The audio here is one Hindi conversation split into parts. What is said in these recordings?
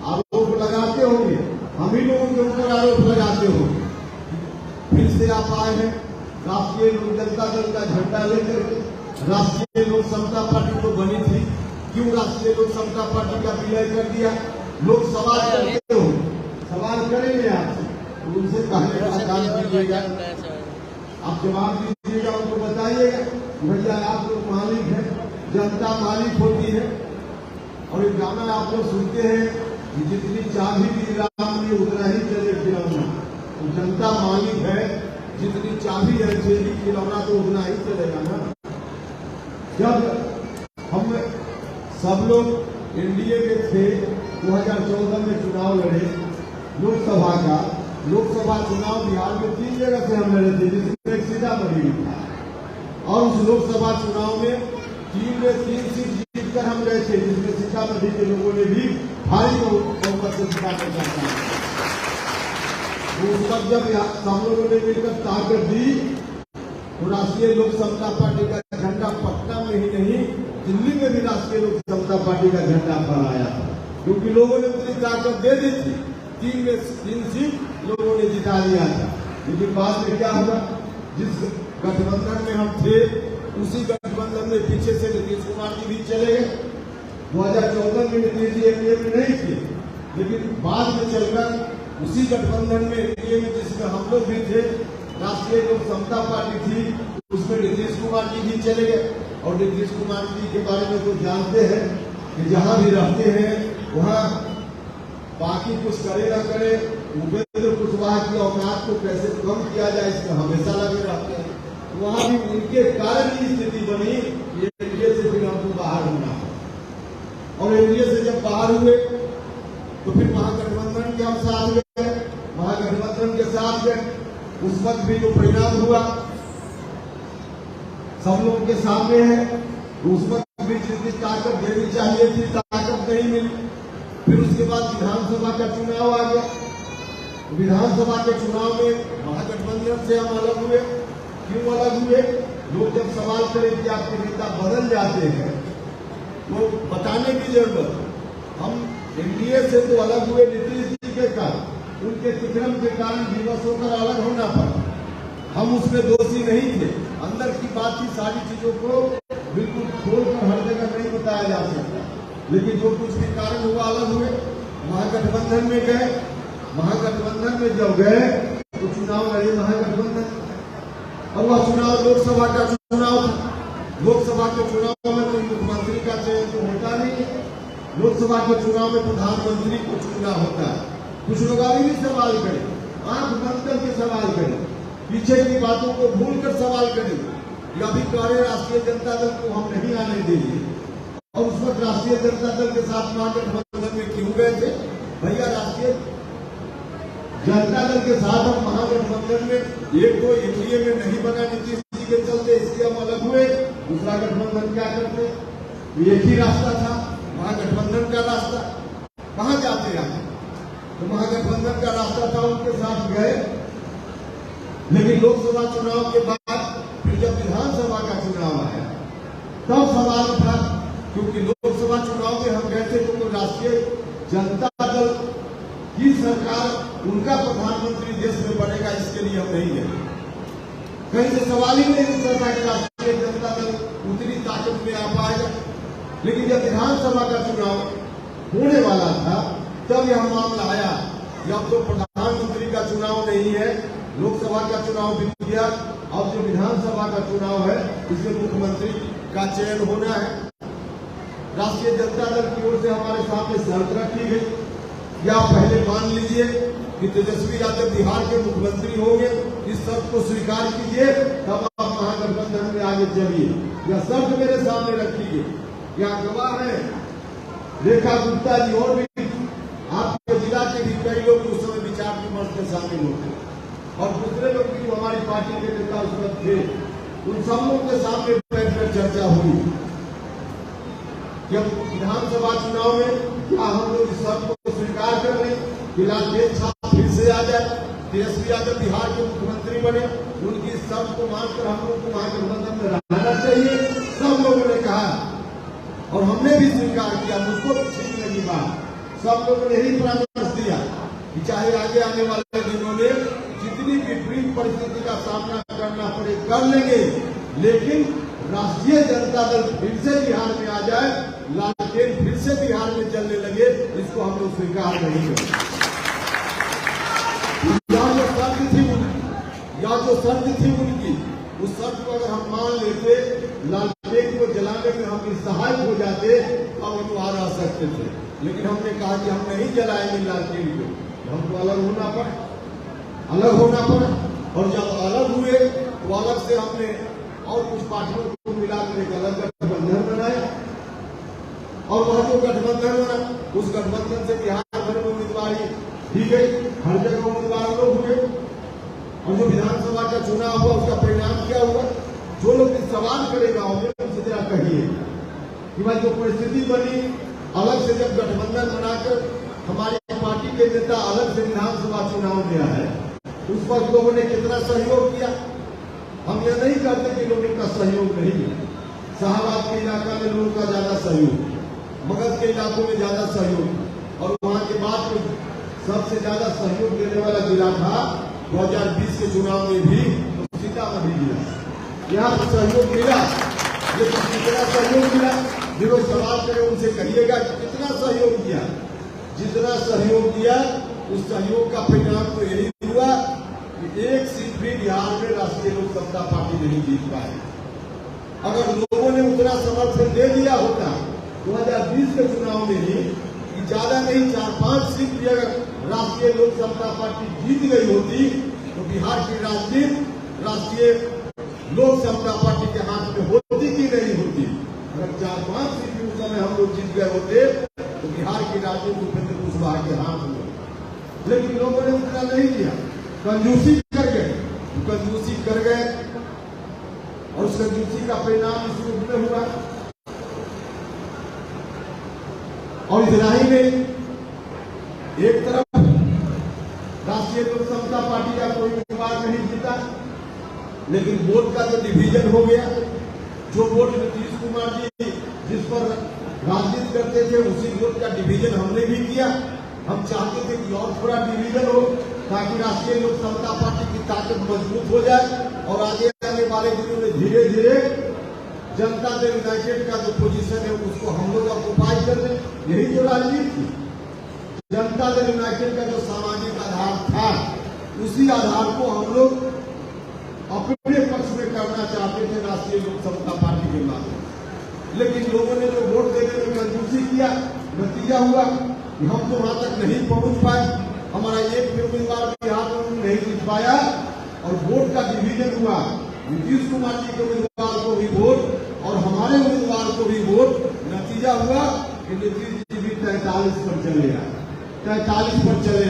आरोप लगाते होंगे, हम ही लोगों के ऊपर आरोप लगाते होंगे। फिर से आप आए हैं राष्ट्रीय लोक जनता दल का झंडा लेकर के। राष्ट्रीय लोक समता पार्टी तो बनी थी, क्यों राष्ट्रीय लोक समता पार्टी का विलय कर दिया? लोग सवाल करते हो, सवाल करेंगे आपसे, तो उनसे पहले आगाह कीजिएगा, आप जवाब दीजिएगा, उनको बताइएगा भैया आप लोग मालिक हैं, जनता मालिक होती है। और एक गाना आप लोग सुनते हैं कि जितनी चाबी दी राम ने उतना ही चले खिलौना। तो जनता मालिक है, जितनी चाबी है चलेगी खिलौना तो उतना ही चलेगा ना। जब हम सब लोग एनडीए में थे, 2014 में चुनाव लड़े लोकसभा का, लोकसभा चुनाव बिहार में 3 जगह से हम लड़े थे, जिसमें एक सीतामढ़ी था। और उस लोकसभा चुनाव में 3 में 3 सीट जीतकर हम गए थे, जिसमें सीतामढ़ी के लोगों ने भी भारी बहुमत से जिताकर जाता है। उस वक्त जब सब लोगों ने मिलकर ताकत दी तो राष्ट्रीय लोक समता पार्टी का झंडा पटना में ही नहीं, दिल्ली में भी राष्ट्रीय लोक समता पार्टी का झंडा फहराया था, क्योंकि लोगों ने उतनी ताकत दे दी थी। 3 में 3 सीट लोगों ने जिता लिया था। लेकिन बाद में क्या हुआ? जिस गठबंधन में हम थे, उसी गठबंधन में पीछे से नीतीश कुमार जी भी चले गए। 2014 में नीतीश जी एनडीए में नहीं थे, लेकिन बाद में चलकर उसी गठबंधन में एनडीए में जिसमें हम लोग भी थे, राष्ट्रीय लोक समता पार्टी थी, उसमें नीतीश कुमार जी भी चले गए। और नीतीश कुमार जी के बारे में तो जानते हैं कि जहां भी रहते हैं वहां बाकी कुछ करे न करे, उपेंद्र कुशवाहा की औकात को कैसे कम किया जाए इसमें हमेशा लगे रहते हैं। वहां भी उनके कारण ही स्थिति बनी कि एनडीए से फिर हमको बाहर होना है। और एनडीए से जब बाहर हुए तो फिर महागठबंधन के हम साथ गए, महागठबंधन के साथ गए। उस वक्त भी जो परिणाम हुआ सब लोगों के सामने है। उस वक्त भी जितनी ताकत देनी चाहिए थी ताकत नहीं मिली। फिर उसके बाद विधानसभा का चुनाव आ गया। विधानसभा के चुनाव में महागठबंधन से हम अलग हुए। क्यों अलग हुए? लोग जब सवाल करें कि आपके नेता बदल जाते हैं तो बताने की जरूरत। हम एनडीए से तो अलग हुए नीतीश जी के कारण, उनके तिक्रम के कारण विवश होकर अलग होना पड़ा। हम उसमें दोषी नहीं थे। अंदर की बात की सारी चीजों को बिल्कुल खोलकर हर जगह नहीं बताया जा सकता। लेकिन जो कुछ भी कारण हुआ अलग हुए, महागठबंधन में गए। महागठबंधन में जब गए तो चुनाव लड़े महागठबंधन, और वह चुनाव लोकसभा का चुनाव था। लोकसभा के चुनाव में कोई मुख्यमंत्री का चयन तो होता नहीं है। लोकसभा के चुनाव में प्रधानमंत्री को चुनना होता है। कुछ लोग अभी भी सवाल करें, आंख बंद करके सवाल करें, पीछे की बातों को भूलकर सवाल करें। या भी कह रहे राष्ट्रीय जनता दल को हम नहीं आने देंगे। और उस वक्त राष्ट्रीय जनता दल के साथ महागठबंधन में क्यों गए थे? भैया राष्ट्रीय जनता दल के साथ हम महागठबंधन में, एक तो एनडीए में नहीं बना नीतीश जी के चलते, इसलिए हम अलग हुए। दूसरा गठबंधन क्या करते? एक ही रास्ता था, महागठबंधन का रास्ता। कहां जाते हैं? तो महागठबंधन का रास्ता था, उनके साथ गए। लेकिन लोकसभा चुनाव के बाद फिर जब विधानसभा का चुनाव आया तब सवाल उठा, क्योंकि लोकसभा चुनाव में हम गए थे तो कोई राष्ट्रीय जनता दल की सरकार, उनका प्रधानमंत्री देश में बनेगा, इसके लिए हम नहीं गए। कहीं से सवाल ही नहीं उठता था कि राष्ट्रीय जनता दल उतनी ताकत में आ पाएगा। लेकिन जब विधानसभा का चुनाव होने वाला था तब यह मामला आया कि अब तो प्रधानमंत्री का चुनाव नहीं है, लोकसभा का चुनाव बीत गया, अब जो विधानसभा का चुनाव है इसमें मुख्यमंत्री का चयन होना है। राष्ट्रीय जनता दल की ओर से हमारे सामने शर्त रखी गई कि आप पहले मान लीजिए कि तेजस्वी यादव बिहार के मुख्यमंत्री होंगे, इस शर्त को स्वीकार कीजिए, तब आप महागठबंधन में आगे चलिए। यह शर्त मेरे सामने रखी गई। यहाँ गवाह है रेखा गुप्ता जी, और भी आपके जिला के भी कई लोग उस समय विचार विमर्श में शामिल होते, और दूसरे लोग भी जो हमारी पार्टी के नेता उस वक्त थे, उन सब लोगों के सामने बैठकर चर्चा हुई। जब विधानसभा चुनाव में क्या हम लोग इस शर्त को स्वीकार कर लें कि लालटेन छाप फिर से आ जाए, तेजस्वी यादव बिहार के मुख्यमंत्री बने, उनकी शर्त को मानकर हम लोग को महागठबंधन में रहना चाहिए। सब लोगों ने कहा और हमने भी स्वीकार किया, मुझको ठीक लगी बात। सब लोगों ने यही परामर्श दिया कि चाहे आगे आने वाले दिनों में जितनी विपरीत परिस्थिति का सामना करना पड़े कर लेंगे, लेकिन राष्ट्रीय जनता दल फिर से बिहार में आ जाए, लालटेन फिर से बिहार में चलने लगे, इसको हम लोग स्वीकार नहीं करेंगे। या जो शर्त थी उनकी, उस शर्त को अगर हम मान लेते, लालटेन को जलाने में हम सहायक हो जाते, अब हम वहां रह सकते थे। लेकिन हमने कहा कि हम नहीं जलाएंगे लालटेन को, हमको अलग होना पड़ा। और जब अलग हुए तो अलग से हमने और कुछ पार्टियों को मिलाकर एक अलग गठबंधन बनाया, और वह जो गठबंधन बना, उस गठबंधन से बिहार भर में उम्मीदवारी दी गई, हर जगह उम्मीदवार लोग हुए। और जो विधानसभा का चुनाव हुआ उसका परिणाम क्या हुआ? जो लोग सवाल करेगा उनसे जरा कहिए कि भाई जो परिस्थिति बनी, अलग से जब गठबंधन बनाकर हमारी पार्टी के नेता अलग से विधानसभा चुनाव दिया है, उस पर लोगों ने कितना सहयोग किया। हम यह नहीं कहते कि लोगों का सहयोग नहीं है। शाहबाद के इलाका में लोगों का ज्यादा सहयोग, मगध के इलाकों में ज्यादा सहयोग, और वहां के बाद में सबसे ज्यादा सहयोग देने वाला जिला था 2020 के चुनाव में भी सीतामढ़ी जिला। यहाँ पर सहयोग मिला, लेकिन कितना सहयोग मिला? जो सवाल करे उनसे कहिएगा कितना सहयोग किया। जितना सहयोग दिया, उस सहयोग का परिणाम तो यही हुआ कि एक सीट भी बिहार में राष्ट्रीय लोक समता पार्टी नहीं जीत पाई। अगर लोगों ने उतना समर्थन दे दिया होता 2020 के चुनाव में ही, कि ज्यादा नहीं 4-5 सीट भी अगर राष्ट्रीय लोक समता पार्टी जीत गई होती, तो बिहार की राजनीति राष्ट्रीय लोक समता पार्टी के हाथ में होती कि नहीं होती? अगर 4-5 सीट भी उस समय हम लोग जीत गए होते तो बिहार की राजनीति उपेंद्र कुशवाहा के हाथ में। लेकिन लोगों ने उतना नहीं किया, कंजूसी कर गए, और उस कंजूसी का परिणाम इस रूप में हुआ। और इतना ही नहीं, एक तरफ राष्ट्रीय लोक समता पार्टी का कोई उम्मीदवार नहीं जीता, लेकिन वोट का जो डिवीजन हो गया, जो वोट नीतीश कुमार जी जिस पर राजनीति करते थे, उसी वोट का डिवीजन हमने भी किया। हम चाहते थे कि और थोड़ा डिवीजन हो, ताकि राष्ट्रीय लोक समता पार्टी की ताकत मजबूत हो जाए, और आगे आने वाले दिनों में धीरे धीरे जनता दल यूनाइटेड का जो पोजीशन है उसको हम लोग ऑक्युपाई कर लें। यही तो राजनीति थी। जनता दल यूनाइटेड का जो सामाजिक आधार था, उसी आधार को हम लोग अपने पक्ष में करना चाहते थे राष्ट्रीय लोक समता पार्टी के माध्यम से। लेकिन लोगों ने जो वोट देने में कंजूसी किया, नतीजा हुआ कि हम तो वहां तक नहीं पहुंच पाए, हमारा एक भी उम्मीदवार बिहार में नहीं जीत पाया, और वोट का डिवीजन हुआ। नीतीश कुमार जी के उम्मीदवार को भी वोट और हमारे उम्मीदवार को भी वोट। नतीजा हुआ कि नीतीश जी भी 43 पर चले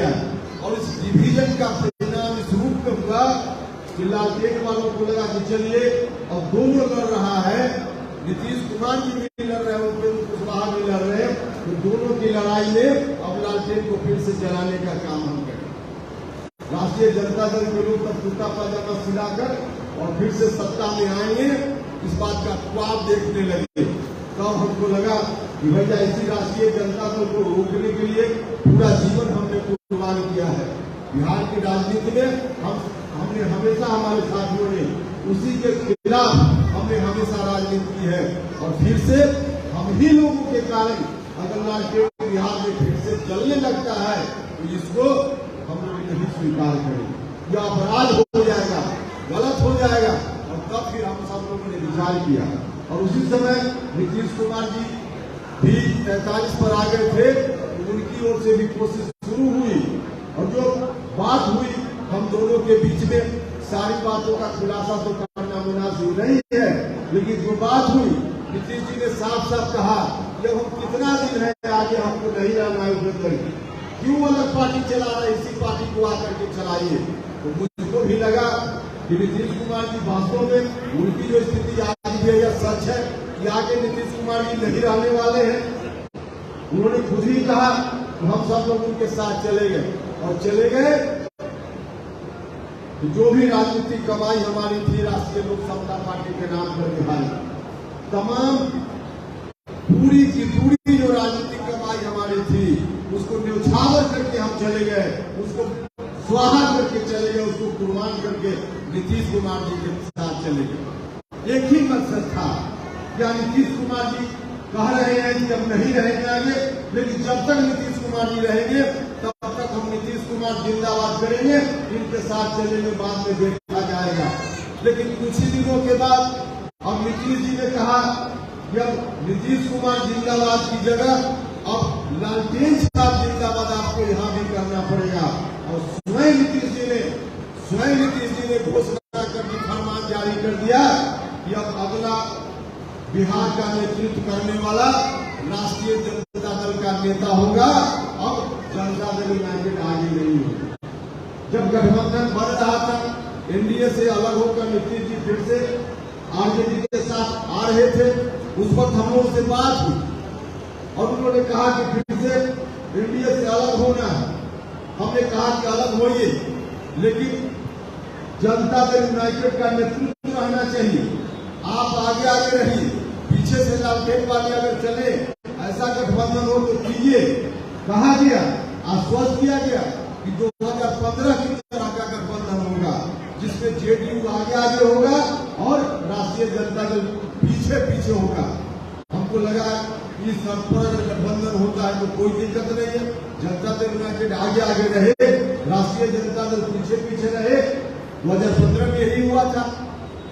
आए, और इस डिवीजन का परिणाम इस रूप में हुआ कि लालटेन वालों को लगा कि चलिए अब दोनों लड़ रहा है, नीतीश कुमार जी भी लड़ रहे हैं, उपेंद्र कुशवाहा भी लड़ रहे हैं, तो दोनों की लड़ाई में अब लालटेन को फिर से जलाने का काम हम करें। राष्ट्रीय जनता दल के लोग तब कुर्ता पाजामा सिलाकर और फिर से सत्ता में आएंगे, इस बात का ख्वाब देखने लगे। तब हमको लगा कि भैया इसी राष्ट्रीय जनता दल को रोकने के लिए पूरा जीवन हमने कुर्बान किया है। बिहार की राजनीति में हमने हमेशा, हमारे साथियों ने उसी के खिलाफ हमने हमेशा राजनीति की है, और फिर से हम ही लोगों के कारण अगर लालटेन बिहार में फिर से चलने लगता है, तो इसको हम लोग नहीं स्वीकार करेंगे। यह अपराध हो जाएगा, गलत हो जाएगा। और तब फिर हम सब लोगों ने विचार किया, और उसी समय नीतीश कुमार जी भी 43 पर आ गए थे, तो उनकी ओर से भी कोशिश शुरू हुई, और जो बात हुई हम दोनों के बीच में, सारी बातों का खुलासा तो करना मुनासिब नहीं है, लेकिन जो बात हुई, नीतीश जी ने साफ साफ कहा कि हम कितना दिन है आगे, हमको नहीं रहना है उधर, क्यों अलग पार्टी चला रहे, इसी पार्टी को आकर के चलाइए। तो मुझको भी लगा कि नीतीश कुमार जी वास्तव में उनकी जो स्थिति आज भी है, यह सच है कि आगे नीतीश कुमार जी नहीं रहने वाले हैं। उन्होंने खुद ही कहा कि हम सब लोग उनके साथ चले गए, और चले गए तो जो भी राजनीतिक कमाई हमारी थी राष्ट्रीय लोक समता पार्टी के नाम पर बिहार, तमाम पूरी की पूरी जो राजनीतिक कमाई हमारी थी, उस उसको न्यौछावर करके हम चले गए, उसको स्वाहा करके चले गए, उसको कुर्बान करके नीतीश कुमार जी के साथ चले गए। एक ही मकसद था, क्या नीतीश कुमार जी कह रहे हैं कि हम नहीं रहेंगे आगे, लेकिन जब तक नीतीश कुमार जी रहेंगे तब तक हम नीतीश कुमार जिंदाबाद करेंगे, इनके साथ चलेंगे, बाद में देखा जाएगा। लेकिन कुछ ही दिनों के बाद अब नीतीश जी ने कहा कि अब नीतीश कुमार जिंदाबाद की जगह अब लालटेन साहब जिंदाबाद आपको यहाँ भी करना पड़ेगा। और स्वयं नीतीश जी ने घोषणा करके फरमान जारी कर दिया कि अब अगला बिहार का नेतृत्व करने वाला राष्ट्रीय जनता दल का नेता होगा, अब जनता दल यूनाइटेड आगे नहीं होगा। जब गठबंधन बन रहा था, एनडीए से अलग होकर नीतीश जी फिर से आरजेडी के साथ आ रहे थे, उस वक्त हम लोगों से बात हुई और उन्होंने कहा कि फिर से एनडीए से अलग होना है। हमने कहा कि अलग होइए, लेकिन जनता दल यूनाइटेड का नेतृत्व रहना चाहिए, आप आगे आगे रहिए, पीछे से लालटेन वाले अगर चले, ऐसा गठबंधन हो तो कीजिए। कहा गया, आश्वस्त किया गया कि 2015 की तरह का गठबंधन होगा, जिसमें जेडीयू आगे आगे होगा और राष्ट्रीय जनता दल पीछे पीछे होगा। हमको लगा कि इस पर अगर गठबंधन होता है तो कोई दिक्कत नहीं है, जनता दल यूनाइटेड आगे आगे रहे, राष्ट्रीय जनता दल पीछे पीछे रहे। 2015 में यही हुआ था।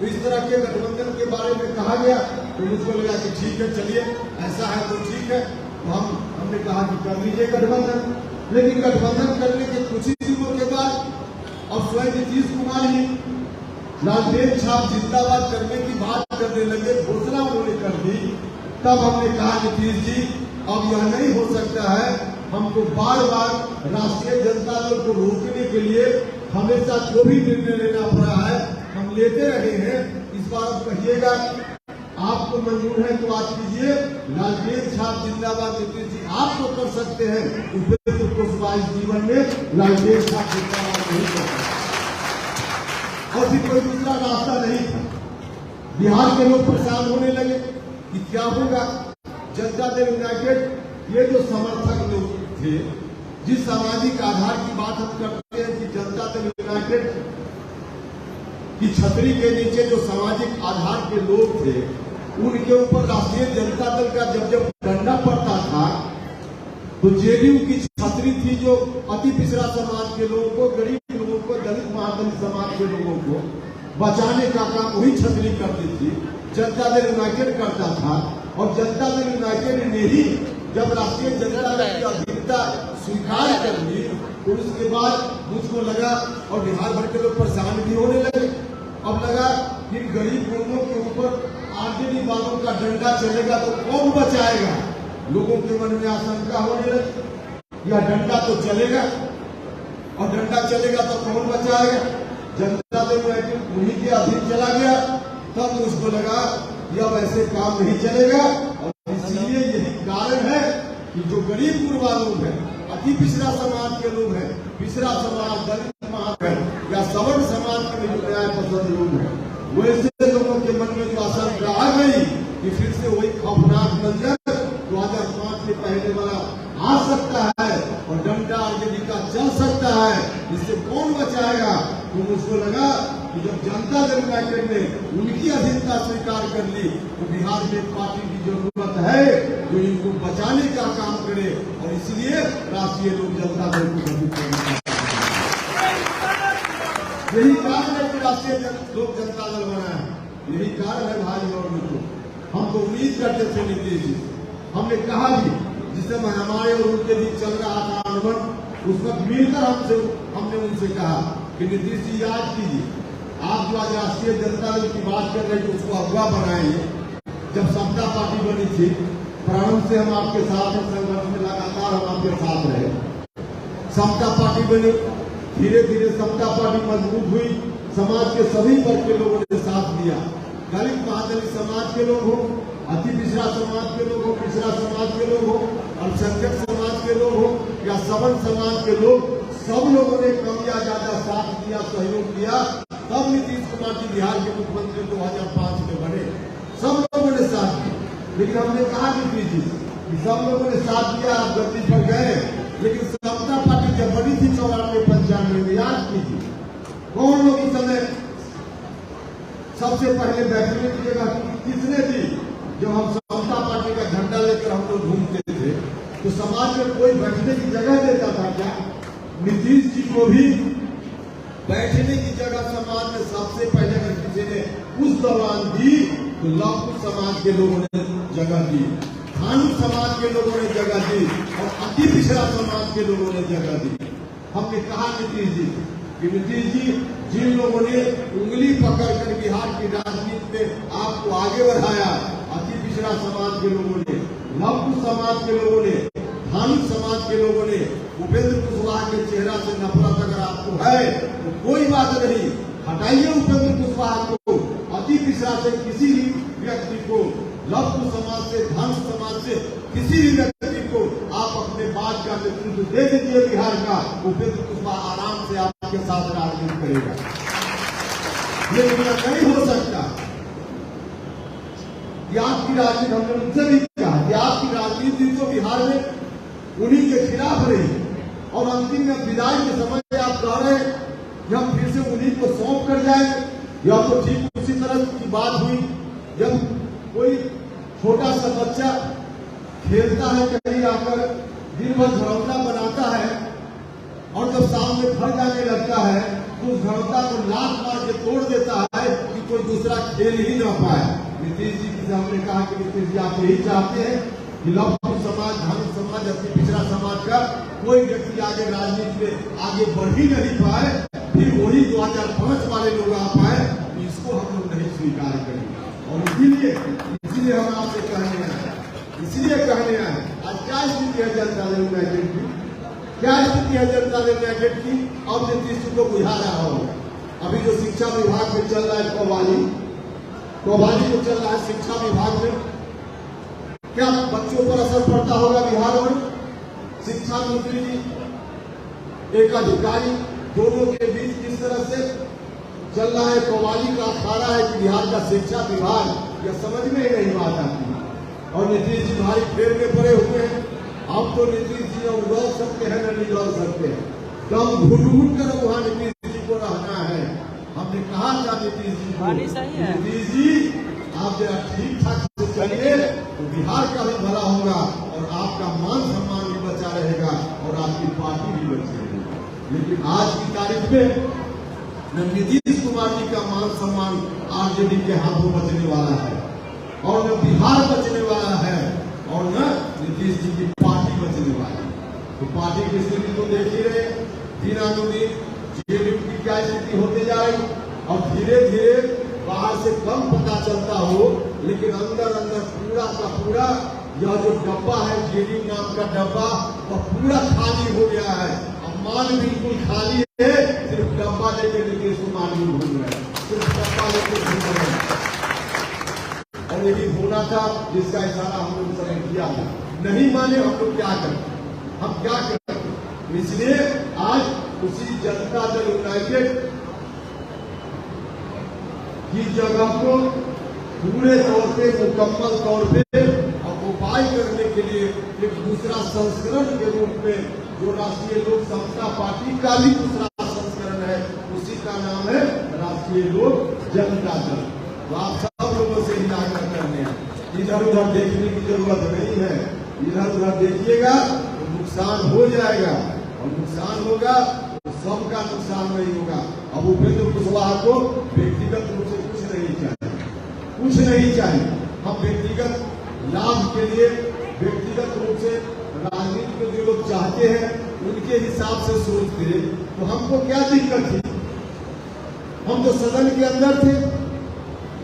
तो इस तरह के गठबंधन के बारे में कहा गया, तो मुझको लगा कि ठीक है, चलिए ऐसा है तो ठीक है, तो हमने कहा कि कर लीजिए गठबंधन। लेकिन गठबंधन करने के कुछ ही दिनों के बाद अब स्वयं नीतीश कुमार ही लालटेन छाप जिंदाबाद करने की बात करने लगे, घोषणा उन्होंने कर दी। तब हमने कहा नीतीश जी अब यह नहीं हो सकता है, हमको बार बार राष्ट्रीय जनता दल को रोकने के लिए हमेशा जो भी निर्णय लेना पड़ा है हम लेते रहे हैं। इस बार कहिएगा आपको मंजूर है तो आप कीजिए, लालटेन छाप जिंदाबाद नीतीश जी आप तो कर सकते हैं, उपेंद्र कुशवाहा इस जीवन में लालटेन छाप जिंदाबाद नहीं कर सकते। और फिर कोई दूसरा रास्ता नहीं था। बिहार के लोग परेशान होने लगे कि क्या होगा। जनता दल यूनाइटेड ये जो समर्थक लोग थे, जिस सामाजिक आधार की बात हम करते हैं कि जनता दल यूनाइटेड की छतरी के नीचे जो सामाजिक आधार के लोग थे, उनके ऊपर राष्ट्रीय जनता दल का जब जब डंडा पड़ता था तो जेडीयू की छतरी थी जो अति पिछड़ा समाज के लोगों को, गरीब लोगों को, दलित महादलित समाज के लोगों को बचाने का काम वही छतरी करती थी, जनता दल यूनाइटेड करता था। और जनता दल यूनाइटेड ने ही जब राष्ट्रीय जनता दल की अधीनता स्वीकार कर ली तो उसके बाद मुझको लगा, और बिहार भर के लोग परेशान भी होने लगे, अब लगा कि गरीब लोगों के ऊपर आरजेडी वालों का डंडा चलेगा तो कौन बचाएगा। लोगों के मन में आशंका होने लगी, या डंडा तो चलेगा और डंडा चलेगा तो कौन बचाएगा। जनता दल यूनाइटेड उन्हीं के अधीन चला गया। तब उसको लगा कि अब ऐसे काम नहीं चलेगा, और इसीलिए यही कारण है कि जो गरीब गुरबा लोग हैं, अति पिछड़ा समाज के लोग हैं, पिछड़ा समाज, दलित समाज है या सवर्ण समाज के जो न्याय पसंद लोग हैं, वैसे लोगों के मन में जो आशंका आ गई कि फिर से वही खौफनाक मंजर 2005 के पहले वाला आ सकता है और डंडा आरजेडी का चल सकता है, इससे कौन बचाएगा। तो मुझको लगा कि जब जनता दल यूनाइटेड ने उनकी अधीनता स्वीकार कर ली तो बिहार में एक पार्टी की जरूरत है जो इनको बचाने का काम करे, और इसलिए राष्ट्रीय लोक जनता दल को गठित करना। यही कारण है कि राष्ट्रीय लोक जनता दल बना है, यही कारण है भाई और मित्रों। हम तो उम्मीद करते थे नीतीश जी, हमने कहा भी जिस समय हमारे और उनके बीच चल रहा था अनुभव, उस वक्त मिलकर हमने उनसे कहा कि नीतीश जी याद कीजिए, आप जो आज राष्ट्रीय जनता दल की बात कर रहे थे उसको अगवा बनाएंगे। जब समता पार्टी बनी थी, प्रारंभ से हम आपके साथ हैं, संघर्ष में लगातार हम आपके साथ रहे। समता पार्टी बनी, धीरे धीरे समता पार्टी मजबूत हुई, समाज के सभी वर्ग के लोगों ने साथ दिया। दलित महादलित समाज के लोग हो, अति पिछड़ा समाज के लोग हो, पिछड़ा समाज के लोग हो, अल्पसंख्यक समाज के लोग हो या सवर्ण समाज के लोग, सब लोगों ने कम या ज्यादा साथ दिया, सहयोग दिया। तब नीतीश कुमार जी बिहार के मुख्यमंत्री 2005 में बने। सब लोगों ने साथ दिया, लेकिन हमने कहा नीतीश जी कि सब लोगों ने साथ दिया, आप गलती पर गए, लेकिन समता पार्टी जब बनी थी 94-95 में, याद कीजिए कौन लोग इस समय सबसे पहले बैठने की जगह किसने दी? जब हम समता पार्टी का झंडा लेकर हम लोग घूमते थे तो समाज में कोई बैठने की जगह देता था क्या? नीतीश जी को भी बैठने की जगह समाज में सबसे पहले अगर किसी ने उस दौरान दी तो लघु समाज के लोगों ने जगह दी, धानु समाज के लोगों ने जगह दी और अति पिछड़ा समाज के लोगों ने जगह दी। हमने कहा नीतीश जी कि नीतीश जी, जिन लोगों ने उंगली पकड़कर बिहार की राजनीति में आपको आगे बढ़ाया, अति पिछड़ा समाज के लोगों ने, लघु समाज के लोगों ने, धानु समाज के लोगों ने, उपेंद्र कुशवाहा के चेहरा से नफरत अगर आपको है तो कोई बात नहीं, हटाइए उपेंद्र कुशवाहा को। अति पिछड़ा से किसी भी व्यक्ति को, लघु समाज से, धानु समाज से किसी भी व्यक्ति को आप अपने बात का नेतृत्व दे दीजिए बिहार का, उपेंद्र कुशवाहा आराम से आपके साथ राजनीति करेगा। लेकिन नहीं हो सकता कि आपकी राजनीति, हमने उनसे भी कहा कि आपकी राजनीति तो बिहार में उन्हीं के खिलाफ रही और अंतिम में विदाई के समय आप कह रहे हैं कि हम फिर से उन्हीं को सौंप कर जाएंगे। यह तो ठीक उसी तरह की बात हुई जब कोई छोटा सा बच्चा खेलता है, कहीं आकर दिन भर घरौंदा बनाता है और जब सामने घर जाने लगता है तो उस घरौंदा को लात मार के तोड़ देता है कि कोई दूसरा खेल ही ना पाए। नीतीश जी से हमने कहा कि नीतीश जी, आप यही चाहते हैं कि लघु समाज, धानु समाज, अति पिछड़ा समाज का कोई व्यक्ति आगे राजनीति में आगे बढ़ ही नहीं पाए, फिर वही 2005 वाले लोग आ पाए, इसको हम लोग नहीं स्वीकार करेंगे। और इसीलिए हम आपसे कहने आए, आज क्या स्थिति है जनता दल यूनाइटेड की, क्या स्थिति है जनता दल यूनाइटेड की? अब नीतीश जी को बुझा रहा होगा। अभी जो शिक्षा विभाग में चल रहा है कव्वाली जो चल रहा है शिक्षा विभाग में, क्या बच्चों पर असर पड़ता होगा बिहार में? शिक्षा मंत्री जी, एक अधिकारी, दोनों के बीच किस तरह से चल रहा है कव्वाली का अखाड़ा है कि बिहार का शिक्षा विभाग, यह समझ में ही नहीं बात आती। और नीतीश जी भारी फेर में पड़े हुए हैं। अब तो नीतीश जी अब लड़ सकते हैं न नहीं लड़ सकते हैं, दम घुट कर वहां नीतीश जी को रहना है। हमने कहा था नीतीश जी को, नीतीश जी आप जरा ठीक ठाक से चलिए तो बिहार का भी भला होगा और आपका मान सम्मान भी बचा रहेगा और आपकी पार्टी भी बची रहेगी। लेकिन आज की तारीख में न नीतीश कुमार जी का मान सम्मान आरजेडी के हाथों बचने वाला है और न बिहार बचने वाला है और न नीतीश जी की पार्टी बचने वाली है। तो पार्टी की स्थिति तो देख ही रहे, दिनानुदिन जेडीयू की क्या स्थिति होते जा रही और धीरे धीरे बाहर से कम पता चलता हो लेकिन अंदर अंदर पूरा का पूरा यह जो डब्बा है जेडीयू नाम का डब्बा वह पूरा खाली हो गया है। अब माल बिल्कुल खाली है, सिर्फ डब्बा लेके नीतीश कुमार जी घूम रहे हैं, सिर्फ डब्बा लेके घूम रहे हैं। और यही होना था जिसका इशारा हम लोग समय किया था। नहीं माने हम लोग क्या करते, हम क्या करते। इसलिए आज उसी जनता दल यूनाइटेड की जगह को पूरे तौर पे, मुकम्मल तौर पे उपाय करने के लिए एक दूसरा संस्करण के रूप में जो राष्ट्रीय लोक समता पार्टी का भी दूसरा संस्करण है, उसी का नाम है राष्ट्रीय लोक जनता दल। तो आप सब लोगों से ही आग्रह करने हैं, इधर उधर देखने की जरूरत नहीं है। इधर उधर देखिएगा तो नुकसान हो जाएगा और नुकसान होगा तो सबका नुकसान नहीं होगा। अब उपेंद्र कुशवाहा को व्यक्तिगत रूप से कुछ नहीं चाहिए। हम व्यक्तिगत लाभ के लिए, व्यक्तिगत रूप से राजनीति को जो लोग चाहते हैं उनके हिसाब से सोचते, तो हमको क्या दिक्कत थी? हम तो सदन के अंदर थे,